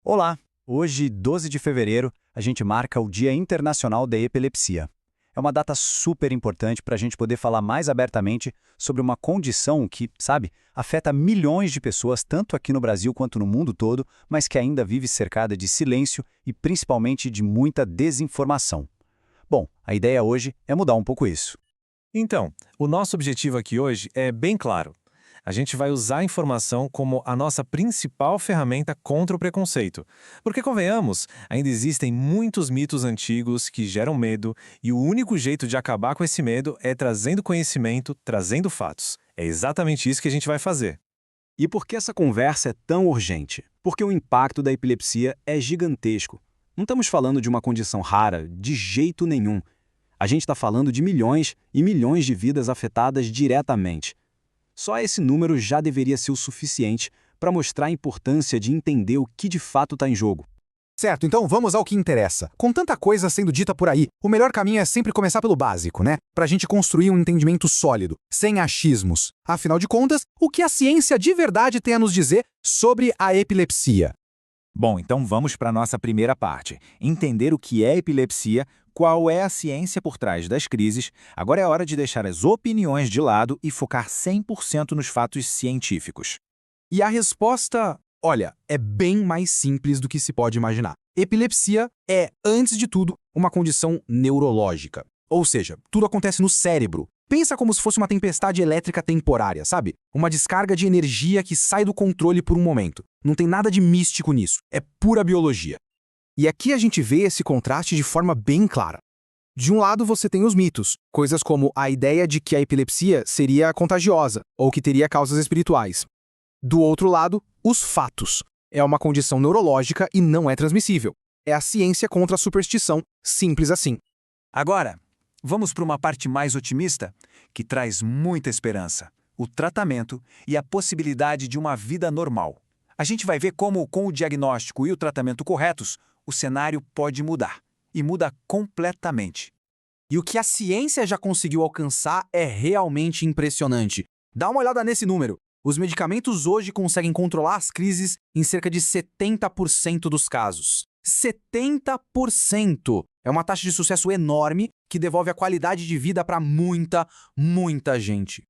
Olá! Hoje, 12 de fevereiro, a gente marca o Dia Internacional da Epilepsia. É uma data super importante para a gente poder falar mais abertamente sobre uma condição que, sabe, afeta milhões de pessoas, tanto aqui no Brasil quanto no mundo todo, mas que ainda vive cercada de silêncio e principalmente de muita desinformação. Bom, a ideia hoje é mudar um pouco isso. Então, o nosso objetivo aqui hoje é bem claro. A gente vai usar a informação como a nossa principal ferramenta contra o preconceito. Porque, convenhamos, ainda existem muitos mitos antigos que geram medo e o único jeito de acabar com esse medo é trazendo conhecimento, trazendo fatos. É exatamente isso que a gente vai fazer. E por que essa conversa é tão urgente? Porque o impacto da epilepsia é gigantesco. Não estamos falando de uma condição rara, de jeito nenhum. A gente está falando de milhões e milhões de vidas afetadas diretamente. Só esse número já deveria ser o suficiente para mostrar a importância de entender o que de fato está em jogo. Certo, então vamos ao que interessa. Com tanta coisa sendo dita por aí, o melhor caminho é sempre começar pelo básico, né? Pra gente construir um entendimento sólido, sem achismos. Afinal de contas, o que a ciência de verdade tem a nos dizer sobre a epilepsia? Bom, então vamos para a nossa primeira parte. Entender o que é epilepsia, qual é a ciência por trás das crises. Agora é hora de deixar as opiniões de lado e focar 100% nos fatos científicos. E a resposta, olha, é bem mais simples do que se pode imaginar. Epilepsia é, antes de tudo, uma condição neurológica. Ou seja, tudo acontece no cérebro. Pensa como se fosse uma tempestade elétrica temporária, sabe? Uma descarga de energia que sai do controle por um momento. Não tem nada de místico nisso, é pura biologia. E aqui a gente vê esse contraste de forma bem clara. De um lado você tem os mitos, coisas como a ideia de que a epilepsia seria contagiosa ou que teria causas espirituais. Do outro lado, os fatos. É uma condição neurológica e não é transmissível. É a ciência contra a superstição, simples assim. Agora, vamos para uma parte mais otimista, que traz muita esperança: o tratamento e a possibilidade de uma vida normal. A gente vai ver como, com o diagnóstico e o tratamento corretos, o cenário pode mudar. E muda completamente. E o que a ciência já conseguiu alcançar é realmente impressionante. Dá uma olhada nesse número. Os medicamentos hoje conseguem controlar as crises em cerca de 70% dos casos. 70%! É uma taxa de sucesso enorme que devolve a qualidade de vida para muita, muita gente.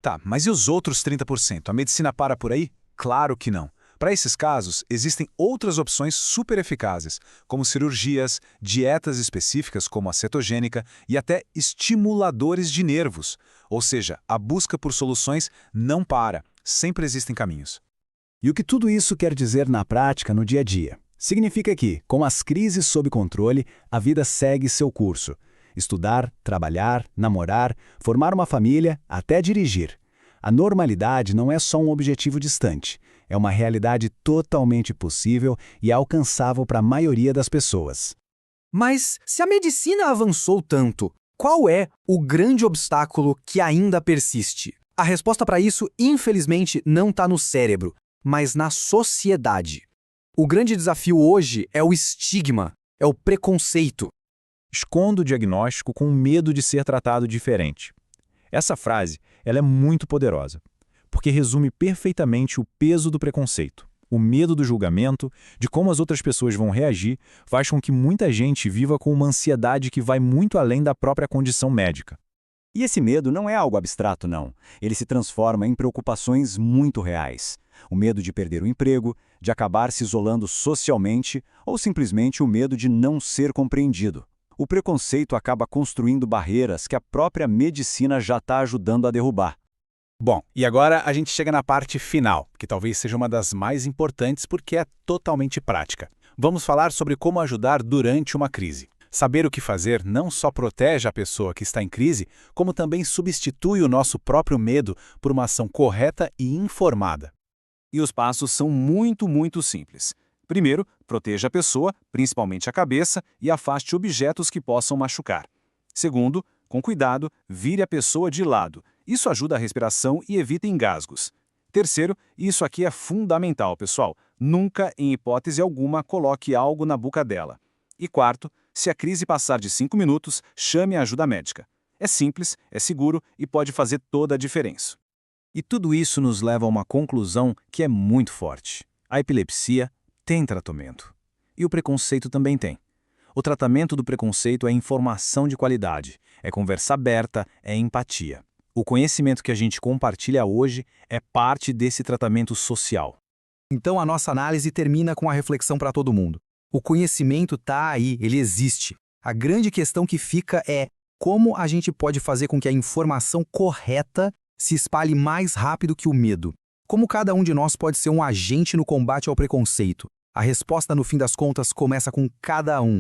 Tá, mas e os outros 30%? A medicina para por aí? Claro que não. Para esses casos, existem outras opções super eficazes, como cirurgias, dietas específicas como a cetogênica e até estimuladores de nervos. Ou seja, a busca por soluções não para, sempre existem caminhos. E o que tudo isso quer dizer na prática, no dia a dia? Significa que, com as crises sob controle, a vida segue seu curso. Estudar, trabalhar, namorar, formar uma família, até dirigir. A normalidade não é só um objetivo distante, é uma realidade totalmente possível e alcançável para a maioria das pessoas. Mas se a medicina avançou tanto, qual é o grande obstáculo que ainda persiste? A resposta para isso, infelizmente, não está no cérebro, mas na sociedade. O grande desafio hoje é o estigma, é o preconceito. Esconda o diagnóstico com medo de ser tratado diferente. Essa frase, ela é muito poderosa, porque resume perfeitamente o peso do preconceito. O medo do julgamento, de como as outras pessoas vão reagir, faz com que muita gente viva com uma ansiedade que vai muito além da própria condição médica. E esse medo não é algo abstrato, não. Ele se transforma em preocupações muito reais. O medo de perder o emprego, de acabar se isolando socialmente ou simplesmente o medo de não ser compreendido. O preconceito acaba construindo barreiras que a própria medicina já está ajudando a derrubar. Bom, e agora a gente chega na parte final, que talvez seja uma das mais importantes porque é totalmente prática. Vamos falar sobre como ajudar durante uma crise. Saber o que fazer não só protege a pessoa que está em crise, como também substitui o nosso próprio medo por uma ação correta e informada. E os passos são muito simples. Primeiro, proteja a pessoa, principalmente a cabeça, e afaste objetos que possam machucar. Segundo, com cuidado, vire a pessoa de lado. Isso ajuda a respiração e evita engasgos. Terceiro, e isso aqui é fundamental, pessoal, nunca, em hipótese alguma, coloque algo na boca dela. E quarto, se a crise passar de 5 minutos, chame a ajuda médica. É simples, é seguro e pode fazer toda a diferença. E tudo isso nos leva a uma conclusão que é muito forte. A epilepsia tem tratamento. E o preconceito também tem. O tratamento do preconceito é informação de qualidade, é conversa aberta, é empatia. O conhecimento que a gente compartilha hoje é parte desse tratamento social. Então a nossa análise termina com a reflexão para todo mundo. O conhecimento está aí, ele existe. A grande questão que fica é como a gente pode fazer com que a informação correta se espalhe mais rápido que o medo. Como cada um de nós pode ser um agente no combate ao preconceito. A resposta, no fim das contas, começa com cada um.